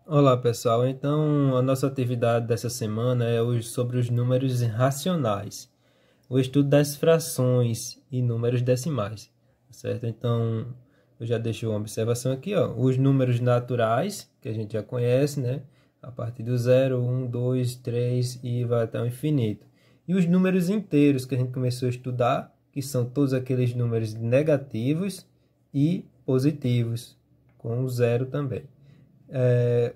Olá pessoal, então a nossa atividade dessa semana é sobre os números racionais, o estudo das frações e números decimais, certo? Então eu já deixei uma observação aqui, ó, os números naturais, que a gente já conhece, né? A partir do 0, 1, 2, 3 e vai até o infinito. E os números inteiros que a gente começou a estudar, que são todos aqueles números negativos e positivos, com o zero também.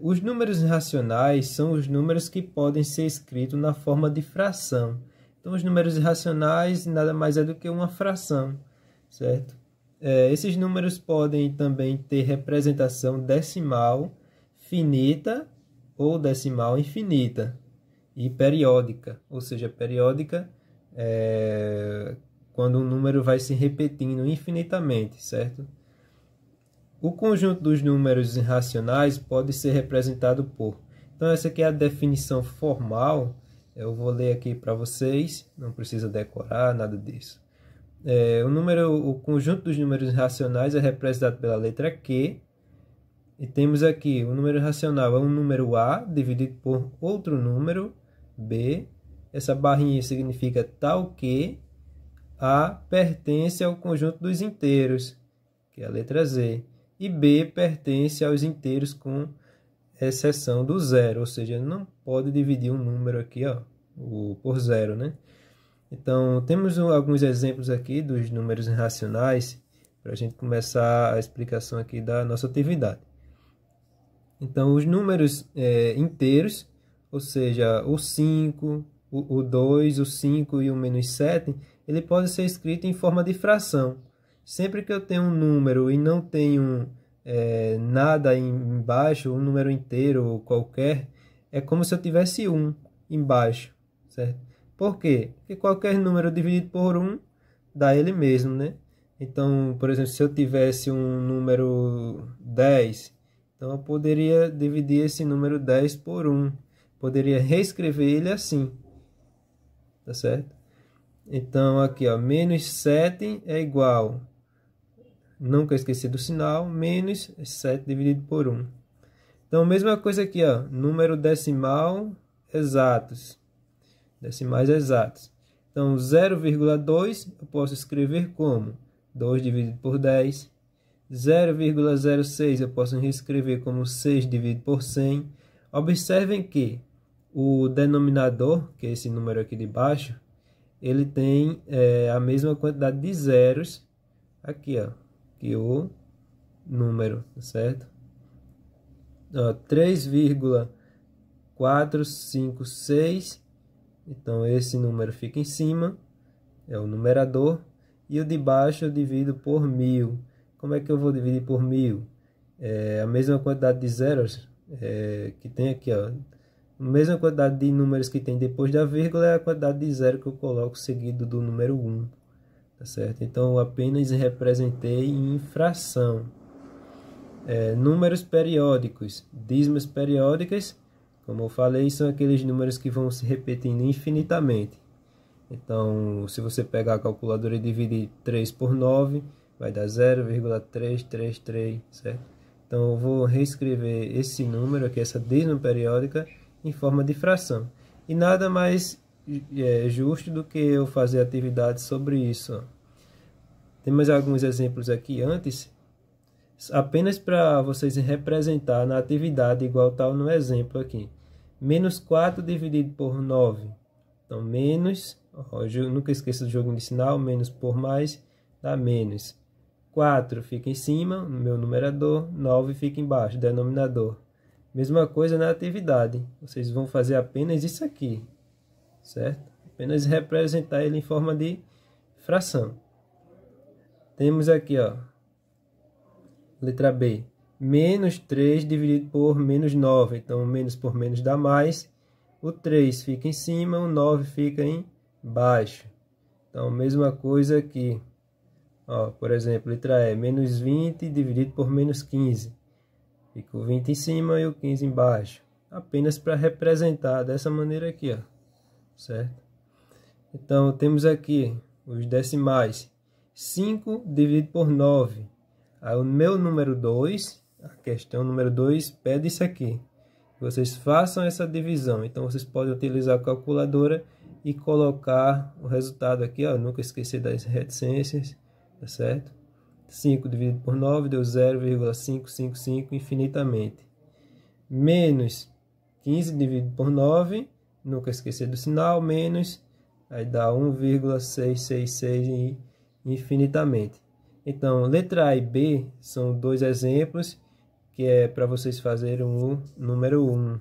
Os números racionais são os números que podem ser escritos na forma de fração. Então, os números racionais nada mais é do que uma fração, certo? Esses números podem também ter representação decimal finita ou decimal infinita e periódica, ou seja, periódica quando um número vai se repetindo infinitamente, certo? O conjunto dos números irracionais pode ser representado por... Então, essa aqui é a definição formal. Eu vou ler aqui para vocês, não precisa decorar, nada disso. O conjunto dos números irracionais é representado pela letra Q. E temos aqui, o número racional é um número A dividido por outro número B. Essa barrinha significa tal que A pertence ao conjunto dos inteiros, que é a letra Z. E B pertence aos inteiros com exceção do zero, ou seja, não pode dividir um número aqui ó, por zero, né? Então, temos alguns exemplos aqui dos números irracionais para a gente começar a explicação aqui da nossa atividade. Então, os números inteiros, ou seja, o 5, o 2, o 5 e o menos 7, ele pode ser escrito em forma de fração. Sempre que eu tenho um número e não tenho nada embaixo, um número inteiro ou qualquer, é como se eu tivesse 1 embaixo, certo? Por quê? Porque qualquer número dividido por 1 dá ele mesmo, né? Então, por exemplo, se eu tivesse um número 10, então eu poderia dividir esse número 10 por 1. Poderia reescrever ele assim, tá certo? Então, aqui, ó, menos 7 é igual, nunca esqueci do sinal, menos 7 dividido por 1. Então, mesma coisa aqui, ó, número decimal exatos, decimais exatos. Então, 0,2 eu posso escrever como 2 dividido por 10. 0,06 eu posso reescrever como 6 dividido por 100. Observem que o denominador, que é esse número aqui de baixo, ele tem a mesma quantidade de zeros aqui, ó, que o número, certo? 3,456, então esse número fica em cima, é o numerador, e o de baixo eu divido por 1000. Como é que eu vou dividir por 1000? A mesma quantidade de zeros que tem aqui, ó. A mesma quantidade de números que tem depois da vírgula é a quantidade de zero que eu coloco seguido do número 1. Tá certo? Então, eu apenas representei em fração. Números periódicos. Dízimos periódicas, como eu falei, são aqueles números que vão se repetindo infinitamente. Então, se você pegar a calculadora e dividir 3 por 9, vai dar 0,333, certo? Então, eu vou reescrever esse número aqui, essa dízima periódica, em forma de fração. E nada mais justo do que eu fazer atividade sobre isso. Ó. Temos alguns exemplos aqui antes, apenas para vocês representar na atividade igual tal no exemplo aqui. Menos 4 dividido por 9. Então, menos, ó, eu nunca esqueça do jogo de sinal, menos por mais dá menos. 4 fica em cima, no meu numerador, 9 fica embaixo, denominador. Mesma coisa na atividade, vocês vão fazer apenas isso aqui, certo? Apenas representar ele em forma de fração. Temos aqui, ó, letra B, menos 3 dividido por menos 9, então menos por menos dá mais, o 3 fica em cima, o 9 fica embaixo. Então, mesma coisa aqui, ó, por exemplo, letra E, menos 20 dividido por menos 15. Fica o 20 em cima e o 15 embaixo. Apenas para representar dessa maneira aqui, ó. Certo? Então, temos aqui os decimais. 5 dividido por 9. Aí, o meu número 2, a questão número 2, pede isso aqui. vocês façam essa divisão. Então, vocês podem utilizar a calculadora e colocar o resultado aqui, ó, nunca esquecer das reticências, tá certo? 5 dividido por 9 deu 0,555 infinitamente. Menos 15 dividido por 9, nunca esquecer do sinal, menos, aí dá 1,666 infinitamente. Então, letra A e B são dois exemplos, que é para vocês fazerem o número 1.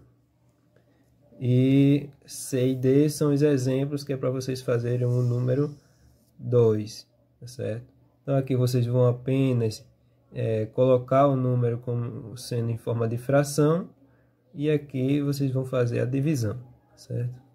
E C e D são os exemplos que é para vocês fazerem o número 2, tá certo? Então aqui vocês vão apenas colocar o número como sendo em forma de fração, e aqui vocês vão fazer a divisão, certo?